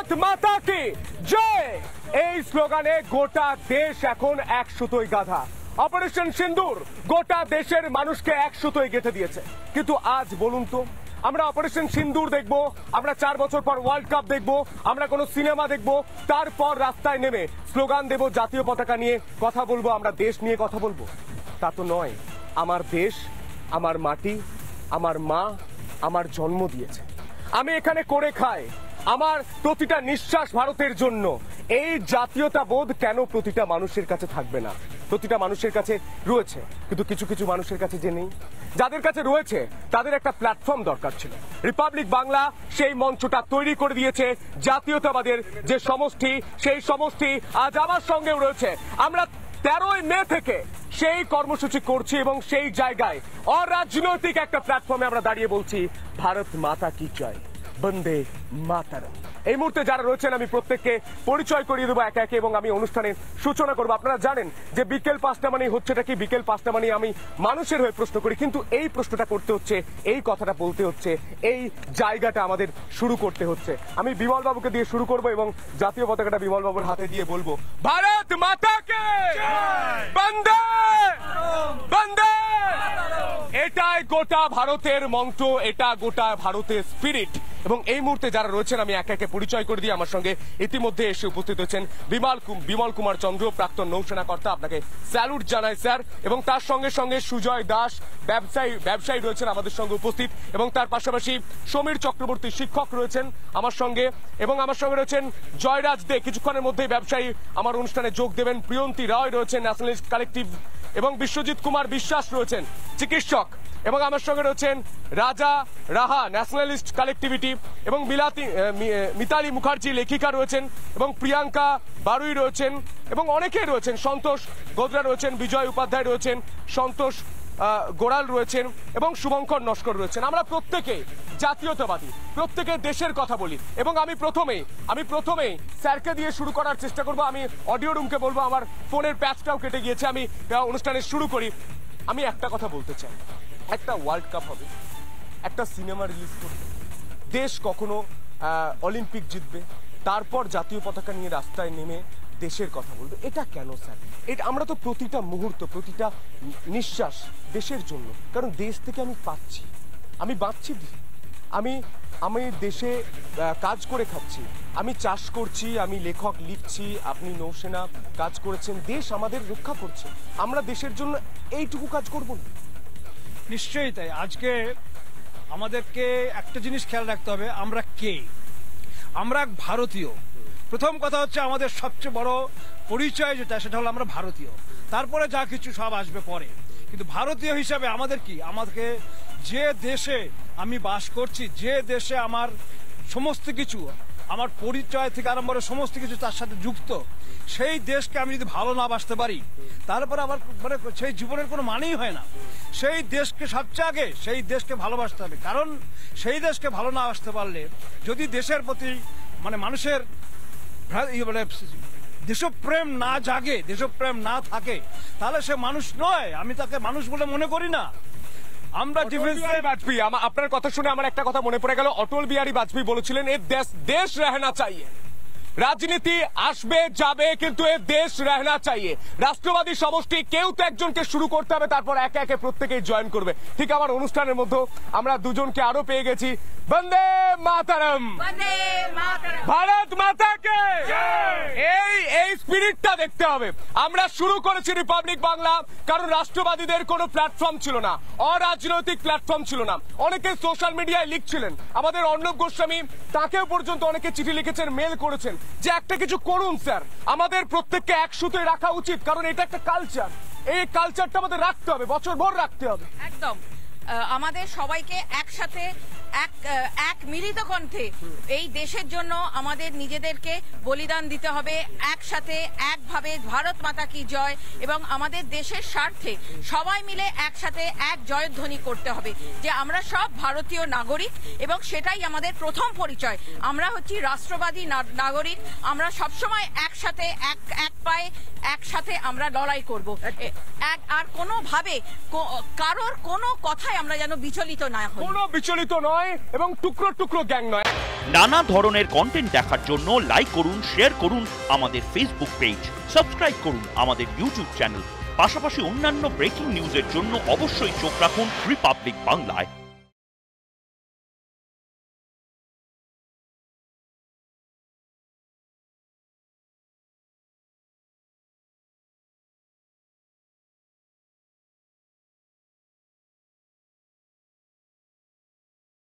ভারত মাতা কি জয় এই স্লোগানে গোটা দেশ এখন এক সুতোয় গাঁথা। অপারেশন সিন্দুর গোটা দেশের মানুষকে এক সুতোয় গেঁথে দিয়েছে। কিন্তু আজ বলুন তো, আমরা অপারেশন সিন্দুর দেখবো, আমরা 4 বছর পর ওয়ার্ল্ড কাপ দেখবো, আমরা কোনো সিনেমা দেখবো, তারপর রাস্তায় নেমে স্লোগান দেব, জাতীয় পতাকা নিয়ে কথা বলবো, আমরা দেশ নিয়ে কথা বলবো? তা তো নয়। আমার দেশ, আমার মাটি, আমার মা আমার জন্ম দিয়েছে, আমি এখানে করে খাই, আমার প্রতিটা নিঃশ্বাস ভারতের জন্য। এই জাতীয়তা বোধ কেন প্রতিটা মানুষের কাছে থাকবে না? প্রতিটা মানুষের কাছে রয়েছে, কিন্তু কিছু কিছু মানুষের কাছে যে নেই। যাদের কাছে রয়েছে তাদের একটা প্ল্যাটফর্ম দরকার ছিল। রিপাবলিক বাংলা সেই মঞ্চটা তৈরি করে দিয়েছে। জাতীয়তাবাদের যে সমষ্টি, সেই সমষ্টি আজ আমার সঙ্গেও রয়েছে। আমরা 13ই মে থেকে সেই কর্মসূচি করছি এবং সেই জায়গায় অরাজনৈতিক একটা প্ল্যাটফর্মে আমরা দাঁড়িয়ে বলছি ভারত মাতা কি জয়, বন্দে মাতরম। এই মুহূর্তে যারা রয়েছেন আমি প্রত্যেককে পরিচয় করিয়ে দেবো একে একে এবং আমি অনুষ্ঠানের সূচনা করবো। আপনারা জানেন যে বিকেল 5টা মানে হচ্ছেটা কি, বিকেল 5টা মানে আমি মানুষের হয়ে প্রশ্ন করি, কিন্তু এই প্রশ্নটা করতে হচ্ছে, এই কথাটা বলতে হচ্ছে, এই জায়গাটা আমাদের শুরু করতে হচ্ছে। আমি বিমল বাবুকে দিয়ে শুরু করবো এবং জাতীয় পতাকাটা বিমল বাবুর হাতে দিয়ে বলবো ভারত মাতাকে বন্দে বন্দে। এটাই গোটা ভারতের মন্ত্র, এটা গোটা ভারতের স্পিরিট। এবং এই মুহূর্তে যারা রয়েছেন আমি একে একে পরিচয় করে দিই। আমার সঙ্গে ইতিমধ্যে এসে উপস্থিত হয়েছেন বিমল কুমার চন্দ্র, প্রাক্তন নৌসেনা কর্তা, আপনাকে স্যালুট জানাই স্যার। এবং তার সঙ্গে সঙ্গে সুজয় দাস, ব্যবসায়ী রয়েছেন আমাদের সঙ্গে উপস্থিত, এবং তার পাশাপাশি সমীর চক্রবর্তী শিক্ষক রয়েছেন আমার সঙ্গে, এবং আমার সঙ্গে রয়েছেন জয়রাজ দে, কিছুক্ষণের মধ্যেই ব্যবসায়ী আমার অনুষ্ঠানে যোগ দেবেন। প্রিয়ন্তী রায় রয়েছেন ন্যাশনালিস্ট কালেকটিভ, এবং বিশ্বজিৎ কুমার বিশ্বাস রয়েছেন চিকিৎসক, এবং আমার সঙ্গে রয়েছেন রাজা রাহা ন্যাশনালিস্ট কালেকটিভিটি, এবং মিতালি মুখার্জি লেখিকা রয়েছেন, এবং প্রিয়াঙ্কা বারুই রয়েছেন, এবং অনেকেই রয়েছেন, সন্তোষ গোদরা রয়েছেন, বিজয় উপাধ্যায় রয়েছেন, সন্তোষ গোড়াল রয়েছেন, এবং শুভঙ্কর নস্কর রয়েছেন। আমরা প্রত্যেকে জাতীয়তাবাদী, প্রত্যেকে দেশের কথা বলি। এবং আমি প্রথমেই স্যারকে দিয়ে শুরু করার চেষ্টা করব। আমি অডিও রুমকে বলবো, আমার ফোনের প্যাচটাও কেটে গিয়েছে, আমি অনুষ্ঠানে শুরু করি। আমি একটা কথা বলতে চাই, একটা ওয়ার্ল্ড কাপ হবে, একটা সিনেমা রিলিজ করবে, দেশ কখনো অলিম্পিক জিতবে, তারপর জাতীয় পতাকা নিয়ে রাস্তায় নেমে দেশের কথা বলবে। এটা কেন স্যার? এটা আমরা তো প্রতিটা মুহূর্ত, প্রতিটা নিঃশ্বাস দেশের জন্য, কারণ দেশ থেকে আমি পাচ্ছি, আমি বাঁচছি, আমি দেশে কাজ করে খাচ্ছি, আমি চাষ করছি, আমি লেখক লিখছি, আপনি নৌসেনা কাজ করেছেন, দেশ আমাদের রক্ষা করছে, আমরা দেশের জন্য এইটুকু কাজ করব না? নিশ্চয়ই তাই। আজকে আমাদেরকে একটা জিনিস খেয়াল রাখতে হবে, আমরা কে? আমরা ভারতীয়। প্রথম কথা হচ্ছে আমাদের সবচেয়ে বড় পরিচয় যেটা, সেটা হলো আমরা ভারতীয়। তারপরে যা কিছু সব আসবে পরে। কিন্তু ভারতীয় হিসাবে আমাদের কি, আমাদেরকে যে দেশে আমি বাস করছি, যে দেশে আমার সমস্ত কিছু, আমার পরিচয় থেকে আরম্ভ করে সমস্ত কিছু তার সাথে যুক্ত, সেই দেশকে আমি যদি ভালো না বাসতে পারি, তারপরে আবার মানে সেই জীবনের কোনো মানেই হয় না। সেই দেশকে সবচেয়ে আগে সেই দেশকে ভালোবাসতে হবে, কারণ সেই দেশকে ভালো না বাসতে পারলে, যদি দেশের প্রতি মানে মানুষের মানে দেশপ্রেম না জাগে, দেশপ্রেম না থাকে, তাহলে সে মানুষ নয়। আমি তাকে মানুষ বলে মনে করি না। আমরা বাজপেয়ী, আপনার কথা শুনে আমার একটা কথা মনে পড়ে গেল। অটল বিহারী বাজপেয়ী বলেছিলেন এ দেশ রহনা চাইয়ে। রাজনীতি আসবে যাবে, কিন্তু এ দেশ রহনা চাইয়ে। রাষ্ট্রবাদী সমষ্টি, কেউ তো একজনকে শুরু করতে হবে, তারপর একে একে প্রত্যেকেই জয়েন করবে। ঠিক আমার অনুষ্ঠানের মধ্যে আমরা দুজনকে আরো পেয়ে গেছি। বন্দে মাতরম, ভারত মাতাকে। এই স্পিরিটটা দেখতে হবে। আমরা শুরু করেছি রিপাবলিক বাংলা, কারণ রাষ্ট্রবাদীদের কোনো প্ল্যাটফর্ম ছিল না, অরাজনৈতিক প্ল্যাটফর্ম ছিল না। অনেকে সোশ্যাল মিডিয়ায় লিখছিলেন, আমাদের অর্ণব গোস্বামী, তাকেও পর্যন্ত অনেকে চিঠি লিখেছেন, মেল করেছেন যে একটা কিছু করুন স্যার, আমাদের প্রত্যেককে এক সুতোয় রাখা উচিত, কারণ এটা একটা কালচার। এই কালচারটা আমাদের রাখতে হবে, বছরভর রাখতে হবে। একদম আমাদের সবাইকে একসাথে এক মিলিত কণ্ঠে এই দেশের জন্য আমাদের নিজেদেরকে বলিদান দিতে হবে, একসাথে একভাবে ভারত মাতা কি জয়, এবং আমাদের দেশের স্বার্থে সবাই মিলে একসাথে এক জয়ধ্বনি করতে হবে যে আমরা সব ভারতীয় নাগরিক, এবং সেটাই আমাদের প্রথম পরিচয়। আমরা হচ্ছি রাষ্ট্রবাদী নাগরিক, আমরা সবসময় একসাথে এক পায়ে একসাথে আমরা লড়াই করব, আর কোনোভাবে কারোর কোনো কথায় আমরা যেন বিচলিত না হই, কোনো বিচলিত নয় এবং টুকরো টুকরো গ্যাং নয়। নানা ধরনের কন্টেন্ট দেখার জন্য লাইক করুন, শেয়ার করুন আমাদের ফেসবুক পেজ, সাবস্ক্রাইব করুন আমাদের ইউটিউব চ্যানেল। পাশাপাশি অন্যান্য ব্রেকিং নিউজের জন্য অবশ্যই চোখ রাখুন রিপাবলিক বাংলায়।